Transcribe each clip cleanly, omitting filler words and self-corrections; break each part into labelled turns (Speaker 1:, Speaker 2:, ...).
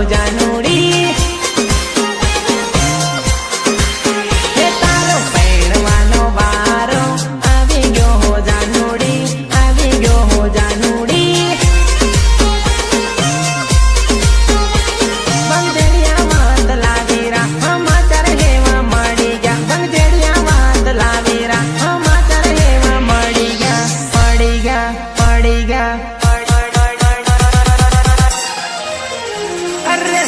Speaker 1: જાનુડી એ તારો પહેરવાનો વારો આવી ગયો હો જાનુડી આવી ગયો હો જાનુડી બંગેડિયા વાત લાવીરા સમાચાર હેવા મળી ગયા બંગેડિયા વાત લાવીરા સમાચાર હેવા મળી ગયા પડી ગયા પડી ગયા અરે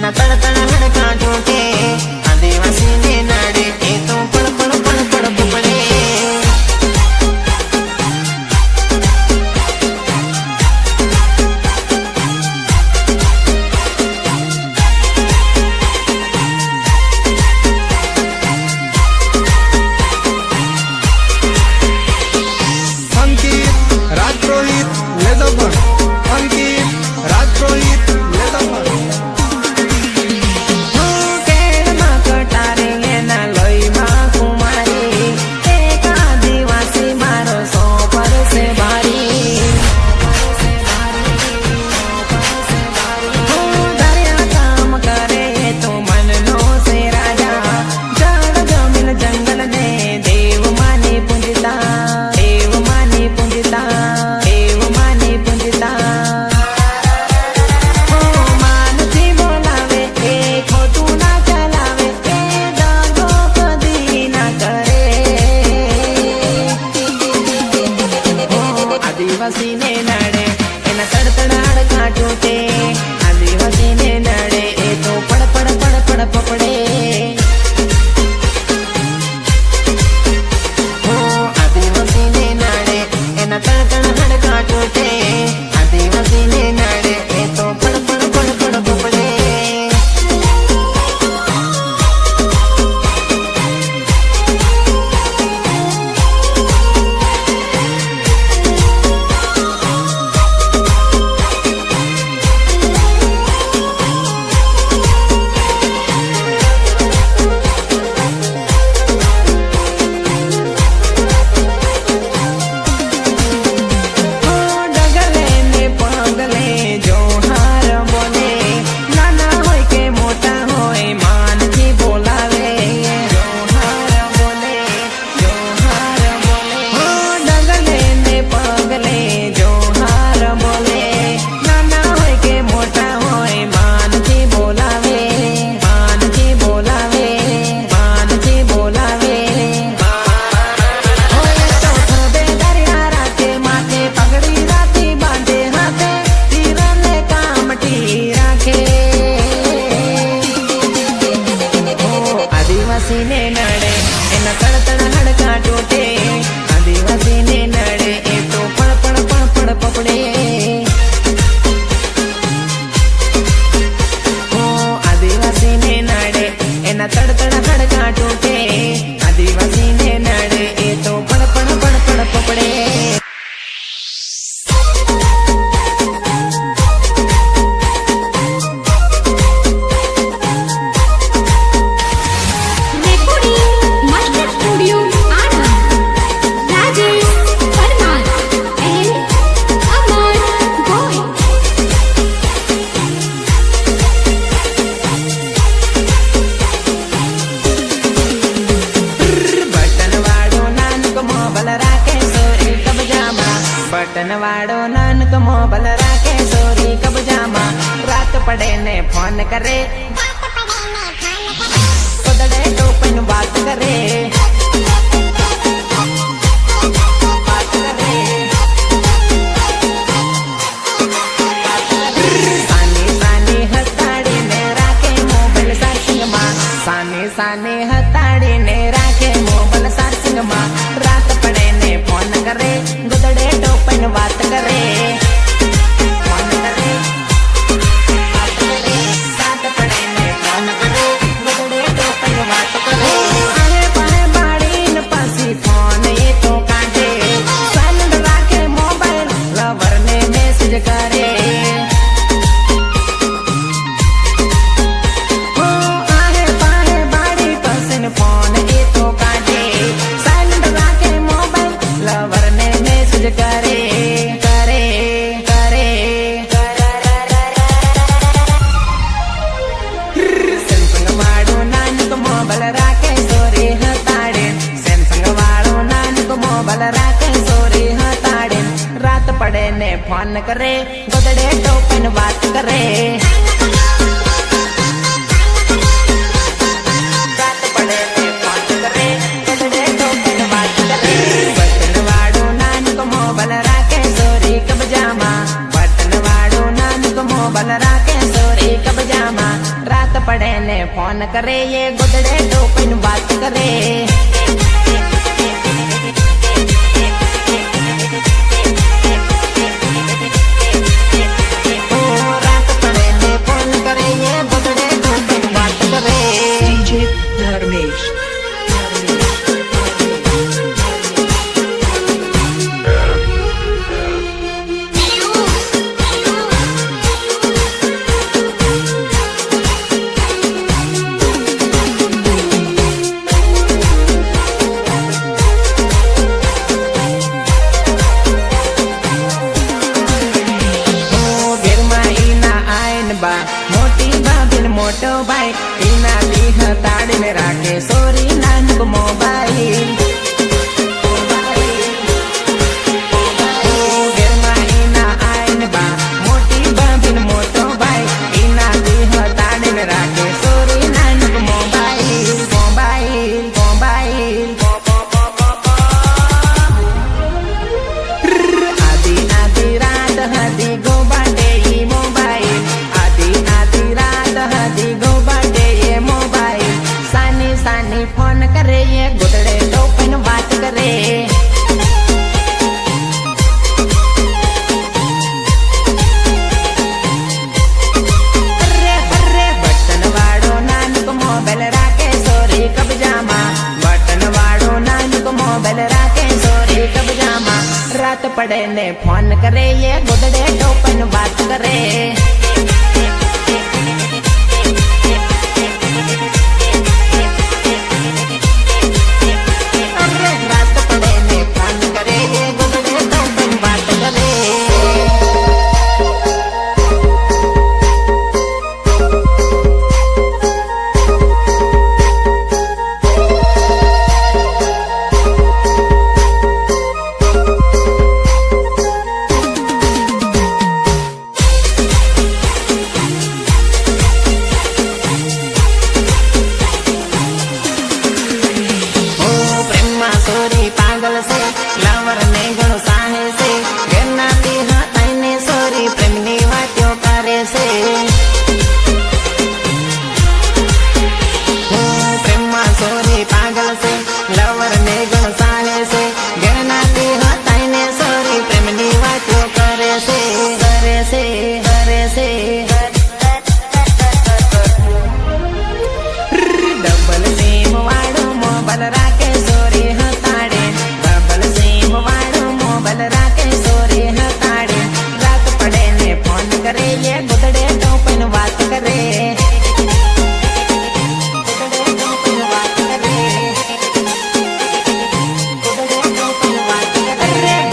Speaker 1: એના તડતડ હડકા તૂટે આદિવાસીને નડે એ તો પડ પડ પડ પડ બબડે આદિવાસીને નડે એના તડતડ હડકા તૂટે આદિવાસીને નડે એ તો પડ પડ પડ પડ પપડે આદિવાસીને નડે એના તડતડ હડકા તૂટે આદિવાસીને નડે એ તો પડ પડ પડ પડ પપડે આદિવાસીને નડે એના તડતડ હડકા તૂટે આદિવાસીને નડે એ તો પડ પડ પડ પડ પપડે આદિવાસીને નડે એના તડતડ હડકા તૂટે આદિવાસીને નડે એ તો પડ પડ પડ પડ પપડે બટનવાળો નાનક મોબાઈલ રાખે સોરી કબજામાં રાત પડે ને ફોન કરે પદડે ટોપન વાત કરે સાની હતાડીને રાખે મોબાઈલ સાર્સિંગમાં સાની હતાડીને રાખે મોબાઈલ સાર્સિંગમાં રાત પડે ને ફોન કરે ગોદડે ટોપન વાત કરે ફોન કરે વાત કરે રાત પડે ને ફોન કરે ગોદડે ટોપન વાત કરે આને પાને બાળીને પાછી ફોન એ તો કાઢે સાયલેન્ટ રાખે મોબાઈલ લવરને મેસેજ કરે આને પાને બાળી પાછી ફોન એ તો કાઢે સાયલેન્ટ રાખે મોબાઈલ લવરને મેસેજ કરે સેમસંગ વાળો નાનક મોબાઈલ રાખે સોરી હતાડે સેમસંગ વાળો નાનક મોબાઈલ રાખે સોરી હતાડે રાત પડે ને ફોન કરે ગોદડે ટોપન વાત કરે રાત પડે ને ફોન કરે ગોદડે ટોપન વાત કરે બટન વાળો નાનક મોબાઈલ રાખે સોરી કબજામાં બટન વાળો નાનક મોબાઈલ રાખે સોરી કબજામાં પડે ને ફોન કરે એ ગોદડે ટોપીને વાત કરે. રાત પડે ને ફોન કરે એ ગોદડે ટોપીને વાત કરે.
Speaker 2: DJ Dharmesh.
Speaker 1: મોટી ભાભી મોટો ભાઈ એના દેહ તાળીને રાખે સોરી નાનક મોબાઈલ. ઘરમાં એના આયન બા મોટી ભાભી મોટો ભાઈ એના દેહ તાળીને રાખે sorry Nanak mobile. Mobile mobile આધી આધી રાત હતી ગોબાડે ઈ મોબાઈલ. સાની ફોન કરે એ ગોદડે ટોપીને વાત કરે. બટન વાળો નાનક મોબાઈલ રાખે સોરી કબજામાં. બટન વાળો નાનક મોબાઈલ રાખે સોરી કબજામાં. રાત પડે ને ફોન કરે એ ગોદડે ટોપીને વાત કરે. ડબલ સીમ વાળો મોબાઈલ રાખે સોરી હતાડે. ડબલ સીમ વાળો મોબાઈલ રાખે સોરી હતાડે. રાત પડે ને ફોન કરે એ ગોદડે ટોપીને વાત કરે.